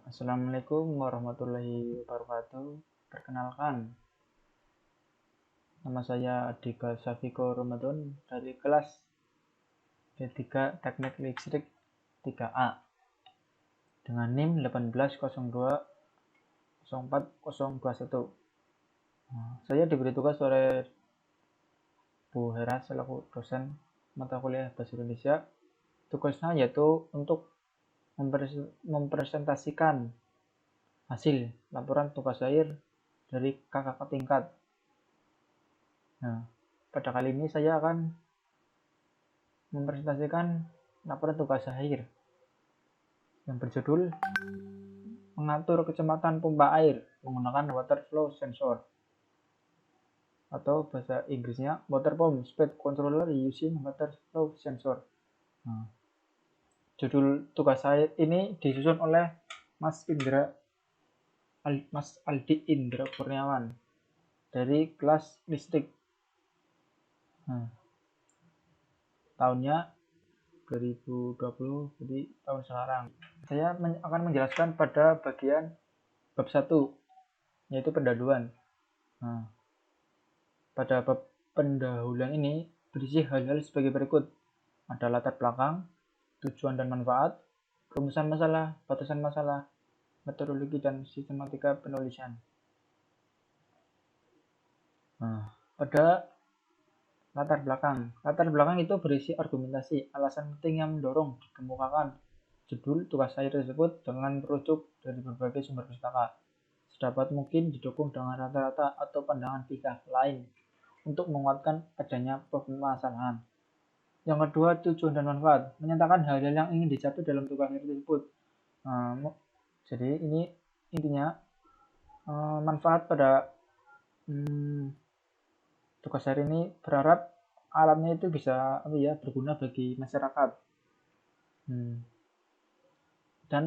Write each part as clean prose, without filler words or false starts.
Assalamualaikum warahmatullahi wabarakatuh. Perkenalkan, nama saya Adika Safiko Ramadan dari kelas D3 Teknik Listrik 3A dengan NIM 18020404021. Saya diberi tugas oleh Bu Hera selaku dosen mata kuliah Bahasa Indonesia. Tugasnya yaitu untuk mempresentasikan hasil laporan tugas akhir dari kakak tingkat. Pada kali ini saya akan mempresentasikan laporan tugas akhir yang berjudul mengatur kecepatan pompa air menggunakan water flow sensor, atau bahasa Inggrisnya water pump speed controller using water flow sensor. Judul tugas saya ini disusun oleh Mas Aldi Indra Kurniawan dari kelas listrik. Tahunnya 2020, jadi tahun sekarang. Saya akan menjelaskan pada bagian bab 1, yaitu pendahuluan. Pada bab pendahuluan ini berisi hal-hal sebagai berikut. Ada latar belakang, tujuan dan manfaat, rumusan masalah, batasan masalah, metodologi dan sistematika penulisan. Pada latar belakang. Latar belakang itu berisi argumentasi, alasan penting yang mendorong dikemukakan judul tugas akhir tersebut dengan merujuk dari berbagai sumber pustaka. Sedapat mungkin didukung dengan rata-rata atau pandangan pihak lain untuk menguatkan adanya permasalahan. Yang kedua, tujuan dan manfaat. Menyatakan hal-hal yang ingin dicapai dalam tugas akhir tersebut. Jadi ini intinya manfaat pada tugas hari ini berharap alatnya itu bisa berguna bagi masyarakat dan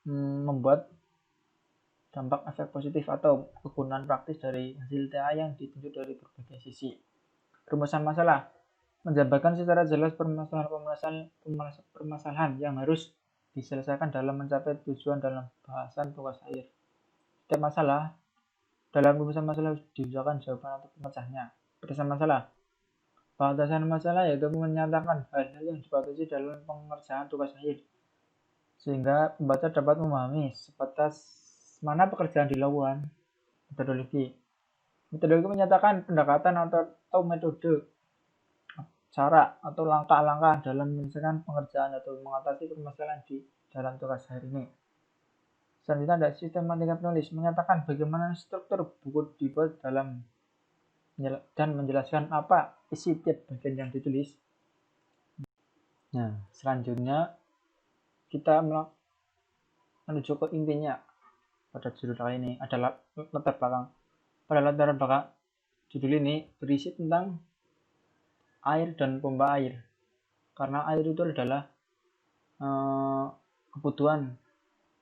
membuat dampak efek positif atau kegunaan praktis dari hasil TA yang ditunjuk dari berbagai sisi. Rumusan masalah menjabarkan secara jelas permasalahan yang harus diselesaikan dalam mencapai tujuan dalam bahasan tugas akhir. Setiap masalah dalam rumusan masalah diusahakan jawaban atau pemecahnya. Batasan masalah. Batasan masalah yaitu menyatakan hal-hal yang dibatasi dalam pengerjaan tugas akhir, sehingga pembaca dapat memahami sebatas mana pekerjaan dilakukan. Metodologi. Metodologi menyatakan pendekatan atau metode, cara atau langkah-langkah dalam menyelesaikan pengerjaan atau mengatasi permasalahan di dalam tugas akhir ini. Selanjutnya ada sistematika penulis, menyatakan bagaimana struktur buku dibuat dalam dan menjelaskan apa isi tiap bagian yang ditulis. Selanjutnya kita menuju ke intinya pada judul kali ini adalah latar belakang. Pada latar belakang judul ini berisi tentang air dan pompa air, karena air itu adalah kebutuhan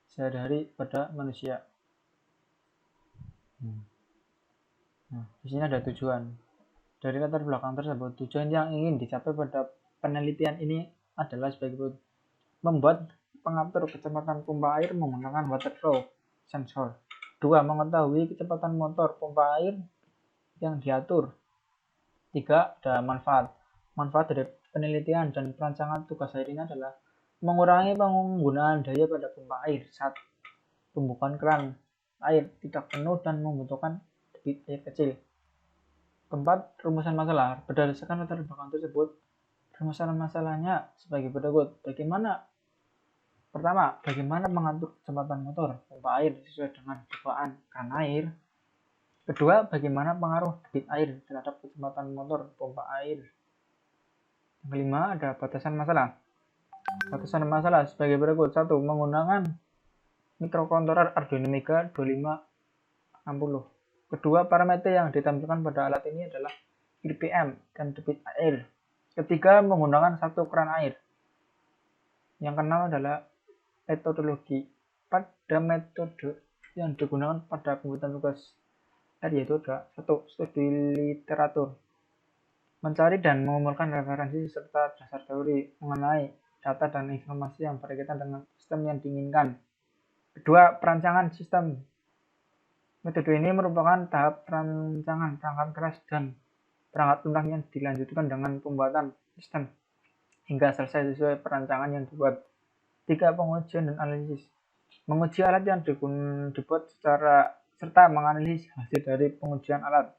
sehari-hari pada manusia. Di sini ada tujuan. Dari latar belakang tersebut, tujuan yang ingin dicapai pada penelitian ini adalah sebagai membuat pengatur kecepatan pompa air menggunakan water flow sensor. 2. Mengetahui kecepatan motor pompa air yang diatur. 3. Ada manfaat. Manfaat dari penelitian dan perancangan tugas air ini adalah mengurangi penggunaan daya pada pompa air saat pembukaan keran air tidak penuh dan membutuhkan debit air kecil. 4. Rumusan masalah. Berdasarkan latar belakang tersebut, rumusan masalahnya sebagai berikut. Bagaimana mengatur kecepatan motor pompa air sesuai dengan dakwaan keran air. Kedua, bagaimana pengaruh debit air terhadap kecepatan motor pompa air. Yang kelima, ada batasan masalah. Batasan masalah sebagai berikut. 1. Menggunakan mikrokontroler Arduino Mega 2560. Kedua, parameter yang ditampilkan pada alat ini adalah RPM dan debit air. Ketiga, menggunakan satu keran air. Yang keenam adalah metodologi. Pada metode yang digunakan pada pembuatan tugas air yaitu ada 1. Studi literatur, mencari dan mengumpulkan referensi serta dasar teori mengenai data dan informasi yang berkaitan dengan sistem yang diinginkan. Kedua, perancangan sistem. Metode ini merupakan tahap perancangan perangkat keras dan perangkat lunak yang dilanjutkan dengan pembuatan sistem hingga selesai sesuai perancangan yang dibuat. 3. Pengujian dan analisis. Menguji alat yang dibuat serta menganalisis hasil dari pengujian alat.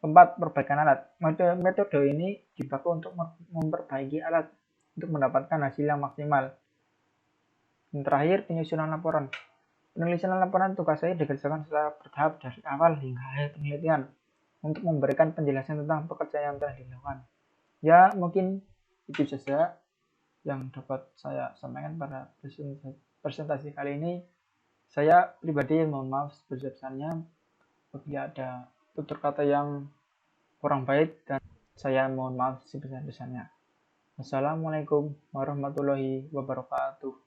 4. Perbaikan alat. Metode ini dipakai untuk memperbaiki alat untuk mendapatkan hasil yang maksimal. Dan terakhir, penyusunan laporan. Penulisan laporan tugas saya dikerjakan secara bertahap dari awal hingga akhir penelitian untuk memberikan penjelasan tentang pekerjaan yang telah dilakukan. Ya, mungkin itu saja yang dapat saya sampaikan pada presentasi kali ini. Saya pribadi mohon maaf sebesar-besarnya apabila ada tutur kata yang kurang baik dan saya mohon maaf sebesar-besarnya. Wassalamualaikum warahmatullahi wabarakatuh.